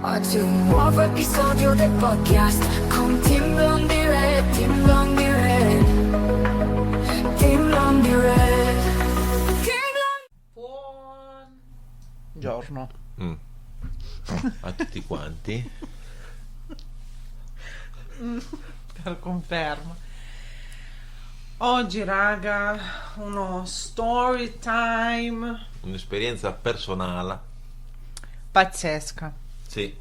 Oggi un nuovo episodio del podcast con Team Blondie Red, Team Blondie Red, Team Blondie Red, Buongiorno a tutti quanti. per conferma. Oggi raga, uno story time Un'esperienza personale, pazzesca, sì,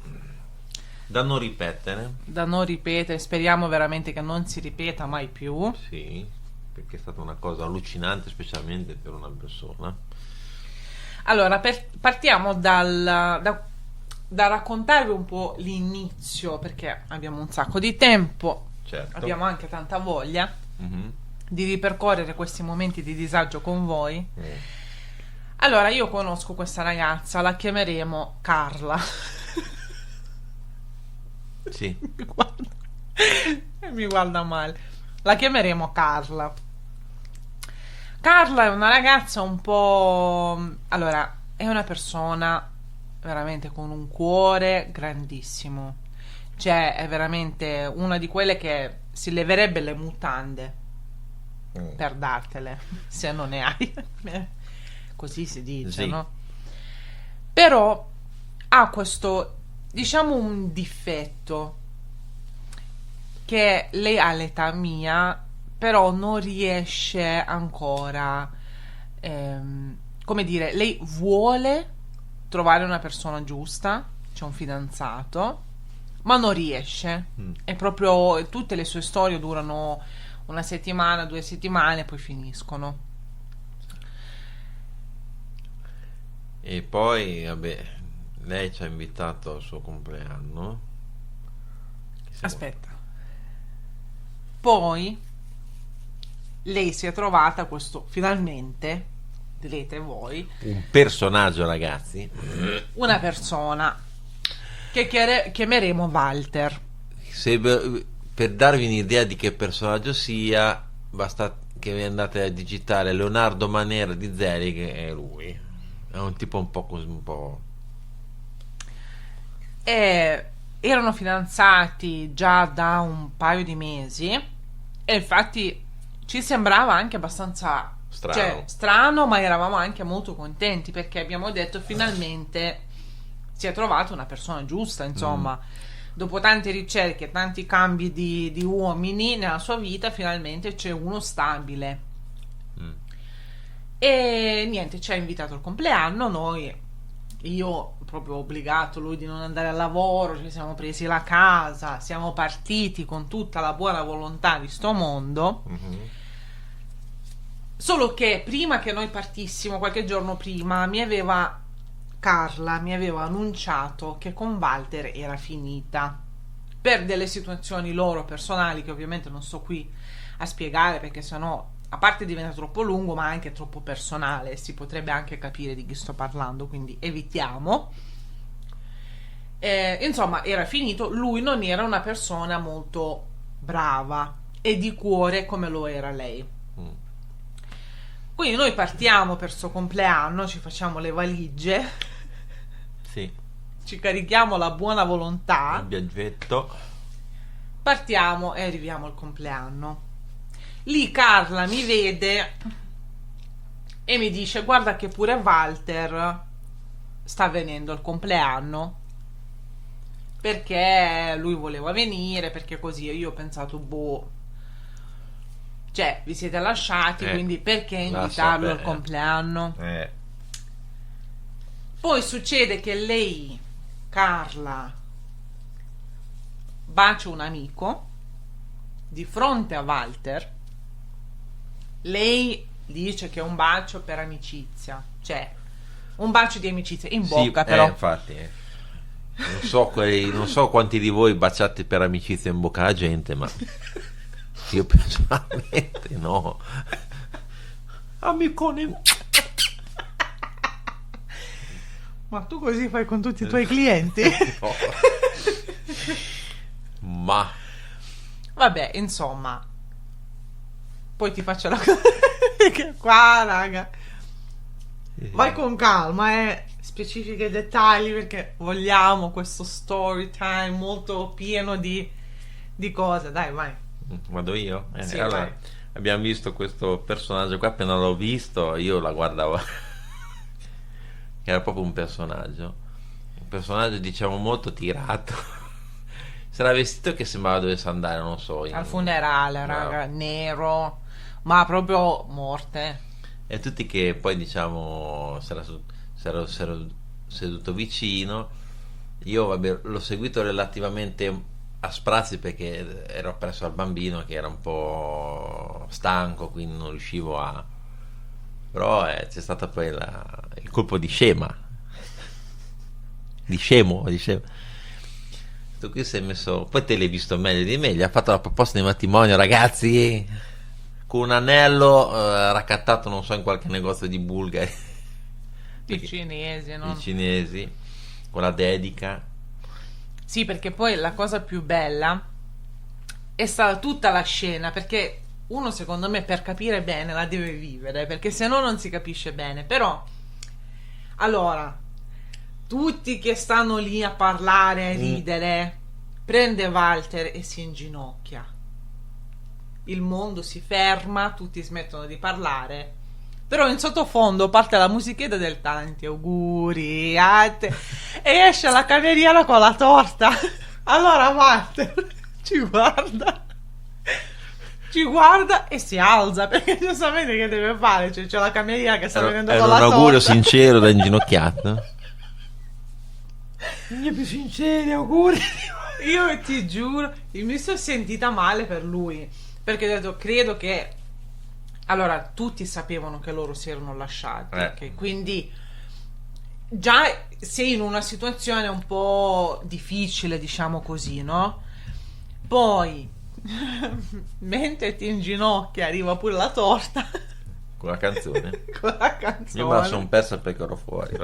da non ripetere, da non ripetere. Speriamo veramente che non si ripeta mai più. sì, perché è stata una cosa allucinante, specialmente per una persona. Allora, partiamo da raccontarvi un po' l'inizio, perché abbiamo un sacco di tempo, Certo. abbiamo anche tanta voglia Mhm. di ripercorrere questi momenti di disagio con voi. Mm. Allora, io conosco questa ragazza, la chiameremo Carla. Sì, Mi guarda male. La chiameremo Carla. Carla è una ragazza un po'... Allora, è una persona veramente con un cuore grandissimo. Cioè, è veramente una di quelle che si leverebbe le mutande per dartele, se non ne hai. Così si dice, Sì. no? Però ha questo, diciamo, un difetto, che lei ha l'età mia, però non riesce ancora, come dire, lei vuole trovare una persona giusta, c'è un fidanzato, ma non riesce. È proprio, tutte le sue storie durano una settimana, 2 settimane, poi finiscono. e poi, vabbè, lei ci ha invitato al suo compleanno. Aspetta. Poi lei si è trovata questo, finalmente, direte voi, Un personaggio, ragazzi. una persona che chiameremo Walter. Per darvi un'idea di che personaggio sia, basta che vi andate a digitare Leonardo Manera di Zeri, che è lui. È un tipo un po' così, un po'... E erano fidanzati già da un paio di mesi e infatti ci sembrava anche abbastanza Strano. cioè, strano, ma eravamo anche molto contenti perché abbiamo detto finalmente si è trovata una persona giusta, insomma. Dopo tante ricerche, tanti cambi di uomini nella sua vita, finalmente c'è uno stabile. E niente, ci ha invitato al compleanno. Io proprio obbligato lui di non andare al lavoro, ci siamo presi la casa, siamo partiti con tutta la buona volontà di sto mondo. Solo che prima che noi partissimo, qualche giorno prima, Carla mi aveva annunciato che con Walter era finita per delle situazioni loro personali che ovviamente non sto qui a spiegare, perché sennò a parte diventa troppo lungo, ma anche troppo personale, si potrebbe anche capire di chi sto parlando, quindi evitiamo. Insomma, era finito. Lui non era una persona molto brava e di cuore come lo era lei. Quindi noi partiamo per suo compleanno, ci facciamo le valigie, Sì, ci carichiamo la buona volontà, il viaggetto. partiamo e arriviamo al compleanno. Lì Carla mi vede e mi dice: guarda che pure Walter sta venendo al compleanno, perché lui voleva venire, perché così. Io ho pensato, boh, cioè vi siete lasciati, quindi perché invitarlo al compleanno? Poi succede che lei, Carla, bacia un amico di fronte a Walter. Lei dice che è un bacio per amicizia, cioè un bacio di amicizia in bocca, però. Infatti, non so quanti di voi baciate per amicizia in bocca alla gente, ma io personalmente no. Amicone. Ma tu così fai con tutti i tuoi clienti? No. Ma Vabbè, insomma, poi ti faccio la cosa. Qua, raga, vai con calma, specifiche dettagli perché vogliamo questo story time molto pieno di cose. Dai, vai. Vado io? Sì, Allora, vai. abbiamo visto questo personaggio qua, appena l'ho visto, io la guardavo, che era proprio un personaggio diciamo molto tirato. Si era vestito che sembrava dovesse andare, non so, Al funerale, raga, nero, ma proprio morte. E tutti che poi diciamo si era seduto vicino. Io vabbè, l'ho seguito relativamente a sprazzi perché ero presso al bambino che era un po' stanco, quindi non riuscivo a... Però c'è stato poi il colpo di scema. Di scemo. Tu qui sei messo... Poi te l'hai visto meglio di me. Gli ha fatto la proposta di matrimonio, ragazzi, con un anello raccattato, non so, in qualche negozio di bulgari. I cinesi, no? I cinesi, con la dedica. Sì, perché poi la cosa più bella è stata tutta la scena, perché uno secondo me per capire bene la deve vivere, perché se no non si capisce bene. Però, allora, tutti che stanno lì a parlare, a ridere, prende Walter e si inginocchia. Il mondo si ferma, tutti smettono di parlare. Però in sottofondo parte la musichetta del tanti auguri a te, e esce la cameriera con la torta. Allora Walter ci guarda e si alza, perché giustamente che deve fare? Cioè, c'è la cameriera che sta venendo Era con un la torta. augurio sincero da inginocchiato. I miei più sinceri auguri. Io ti giuro, mi sono sentita male per lui, perché ho detto, credo che... Allora, tutti sapevano che loro si erano lasciati, ok? Quindi già sei in una situazione un po' difficile, diciamo così, no? Poi, mentre ti inginocchia, arriva pure la torta. Con la canzone. Con la canzone. Io me la sono persa perché ero fuori.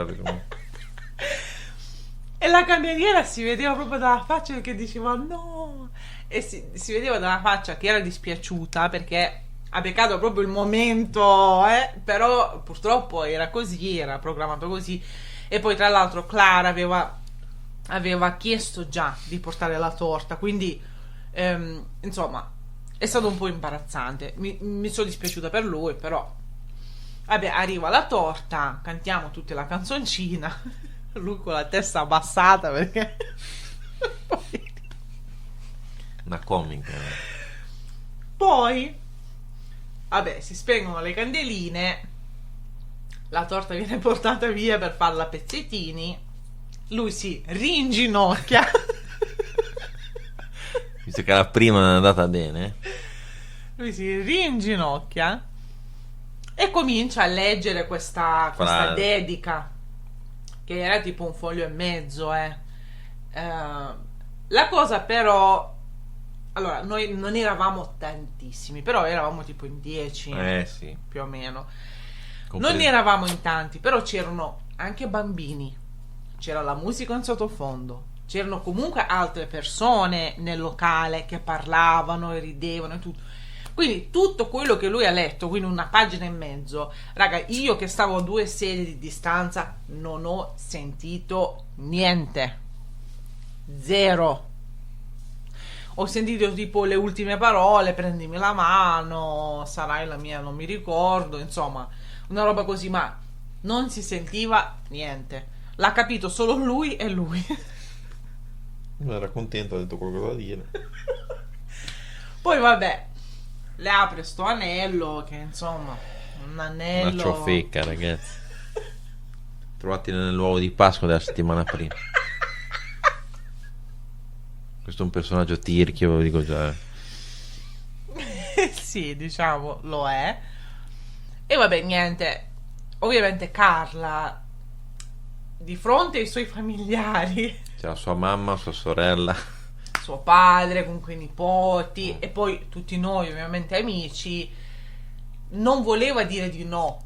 E la cameriera si vedeva proprio dalla faccia che diceva no. E si vedeva dalla faccia che era dispiaciuta perché ha beccato proprio il momento, però purtroppo era così, era programmato così. E poi tra l'altro Clara aveva chiesto già di portare la torta, quindi insomma è stato un po' imbarazzante. Mi sono dispiaciuta per lui, però vabbè, arriva la torta, cantiamo tutte la canzoncina, lui con la testa abbassata perché una comica. Poi vabbè, si spengono le candeline, la torta viene portata via per farla a pezzettini, lui si ringinocchia. Visto che la prima non è andata bene. Lui si ringinocchia e comincia a leggere questa dedica, che era tipo un foglio e mezzo. La cosa però... Allora, noi non eravamo tantissimi, però eravamo tipo in 10, sì, più o meno. Non eravamo in tanti, però c'erano anche bambini, c'era la musica in sottofondo, c'erano comunque altre persone nel locale che parlavano e ridevano e tutto. Quindi tutto quello che lui ha letto, quindi una pagina e mezzo, raga, io che stavo a 2 sedie di distanza non ho sentito niente. Zero. Ho sentito tipo le ultime parole, prendimi la mano, sarai la mia, non mi ricordo, insomma, una roba così, ma non si sentiva niente. L'ha capito solo lui e lui. Era contento, ha detto qualcosa da dire. Poi vabbè, le apre sto anello, che insomma, un anello... Una ciofecca, ragazzi. Trovati nell'uovo di Pasqua della settimana prima. Questo è un personaggio tirchio, ve lo dico già. Sì, diciamo, lo è. E vabbè, niente. Ovviamente Carla, di fronte ai suoi familiari, C'è la sua mamma, sua sorella, suo padre, comunque i nipoti, e poi tutti noi, ovviamente amici, non voleva dire di no.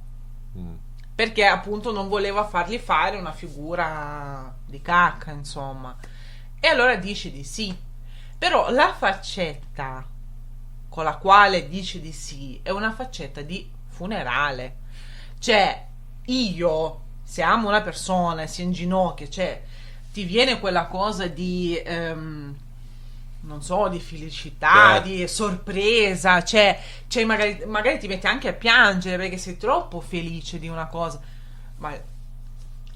Perché appunto non voleva fargli fare una figura di cacca, insomma. E allora dice di sì. Però la faccetta con la quale dice di sì è una faccetta di funerale. Cioè, io, se amo una persona e si inginocchia, cioè ti viene quella cosa di non so, di felicità, di sorpresa, cioè magari ti metti anche a piangere perché sei troppo felice di una cosa. Ma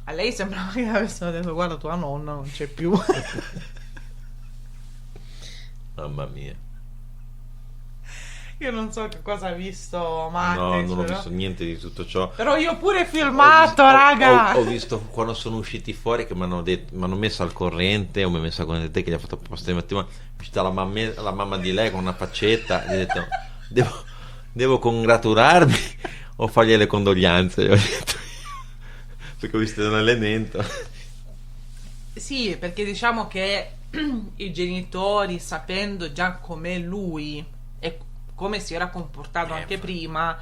a lei sembrava che avessero detto: guarda, tua nonna non c'è più. Mamma mia. Io non so che cosa ha visto No, Matteo. non ho visto niente di tutto ciò. Però io pure filmato, raga. Ho visto quando sono usciti fuori che mi hanno messo al corrente, o mi ha messo al corrente te che gli ha fatto apposta di mattina. È uscita la mamma di lei con una faccetta. Gli ho detto: devo congratularmi o fargli le condoglianze? Gli ho detto, perché ho visto un elemento. Sì, perché diciamo che i genitori, sapendo già com'è lui e come si era comportato anche prima,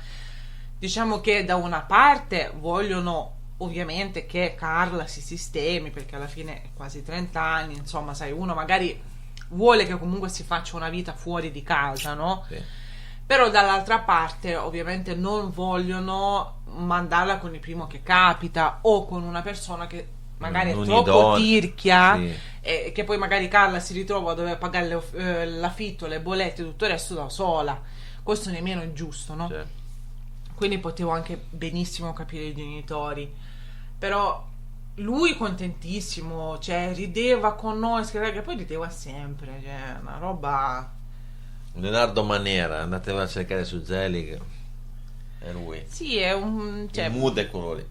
diciamo che da una parte vogliono ovviamente che Carla si sistemi, perché alla fine è quasi 30 anni, insomma, sai, uno magari vuole che comunque si faccia una vita fuori di casa, no? Sì. Però dall'altra parte ovviamente non vogliono mandarla con il primo che capita o con una persona che magari è Non troppo idonea. tirchia, Sì. e che poi magari Carla si ritrova a dover pagare l'affitto, le bollette e tutto il resto da sola. Questo nemmeno è giusto, no? Cioè, Quindi potevo anche benissimo capire i genitori, però lui contentissimo, cioè rideva con noi, che poi rideva sempre, cioè una roba. Leonardo Manera, andatevelo a cercare su Zelig. È lui. Sì, è un, cioè, Il mood è quello lì.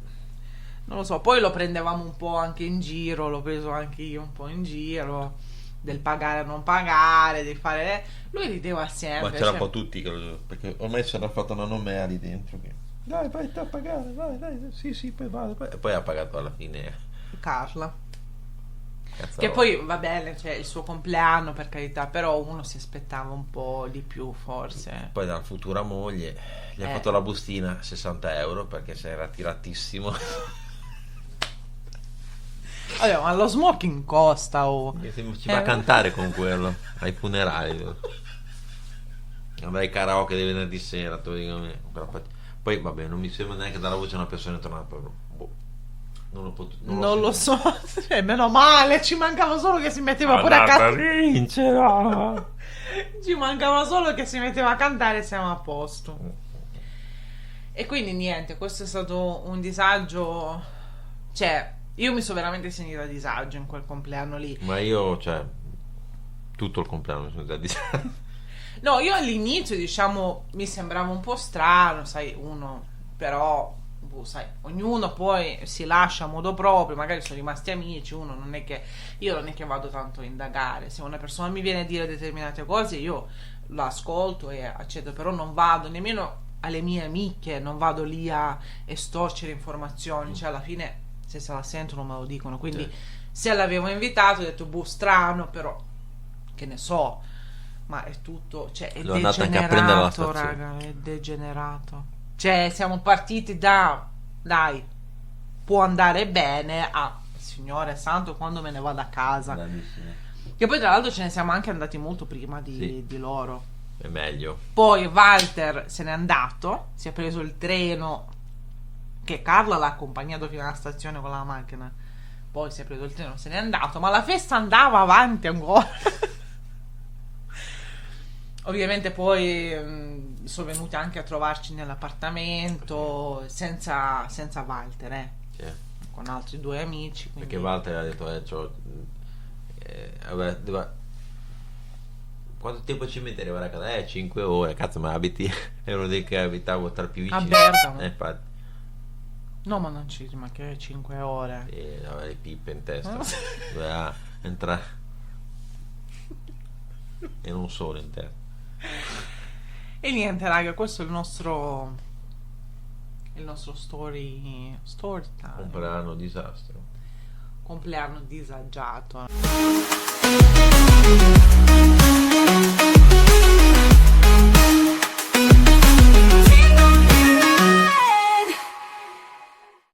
non lo so, poi lo prendevamo un po' anche in giro, l'ho preso anche io un po' in giro, del pagare o non pagare, di fare. Lui rideva sempre. Ma c'era cioè, un po' tutti, perché ormai si era fatto una nomea lì dentro. Dai, vai a pagare, vai, dai, sì, poi vado. E poi ha pagato alla fine. Carla. Cazzo. Che poi va bene, cioè il suo compleanno, per carità, però uno si aspettava un po' di più forse. Poi dalla futura moglie gli ha fatto la bustina 60 euro perché si era tiratissimo. Vabbè, ma lo smoking costa Ci va a cantare con quello ai funerali. Andai karaoke di venerdì sera, te lo dico a me. Poi vabbè, non mi sembra neanche dalla voce a una persona intorno proprio. Non lo so, cioè, meno male, ci mancava solo che si metteva pure a cantare. Ci mancava solo che si metteva a cantare e siamo a posto. E quindi niente, questo è stato un disagio. Cioè, io mi sono veramente sentita a disagio in quel compleanno lì. Ma io, cioè, tutto il compleanno mi sono già disagio. No, io all'inizio, diciamo, mi sembrava un po' strano, sai, uno, però, sai, ognuno poi si lascia a modo proprio, magari sono rimasti amici, io non è che vado tanto a indagare, se una persona mi viene a dire determinate cose, io l'ascolto e accetto, però non vado nemmeno alle mie amiche, non vado lì a estorcere informazioni, cioè alla fine, se la sentono me lo dicono, quindi se l'avevo invitato ho detto, strano, però, che ne so. Ma è tutto, cioè è L'ho andata anche a prendere alla degenerato, stazione. raga, è degenerato. Cioè siamo partiti da, dai, può andare bene, a, Signore santo, quando me ne vado a casa. Bravissimo. Che poi tra l'altro ce ne siamo anche andati molto prima di loro. È meglio. Poi Walter se n'è andato, si è preso il treno, che Carla l'ha accompagnato fino alla stazione con la macchina. Poi si è preso il treno, se n'è andato, ma la festa andava avanti ancora. Ovviamente poi sono venuti anche a trovarci nell'appartamento senza Walter, Sì. con altri due amici. Quindi. Perché Walter ha detto, quanto tempo ci mette arrivare a casa? 5 ore, cazzo, ma abiti, è uno dei che abitavo tra più vicini. A Bergamo. Infatti. No, ma non ci ma che 5 ore. E aveva le pippe in testa. Doveva entrare. E non solo in testa. E niente, raga, questo è il nostro story time. Compleanno disastro. Compleanno disagiato.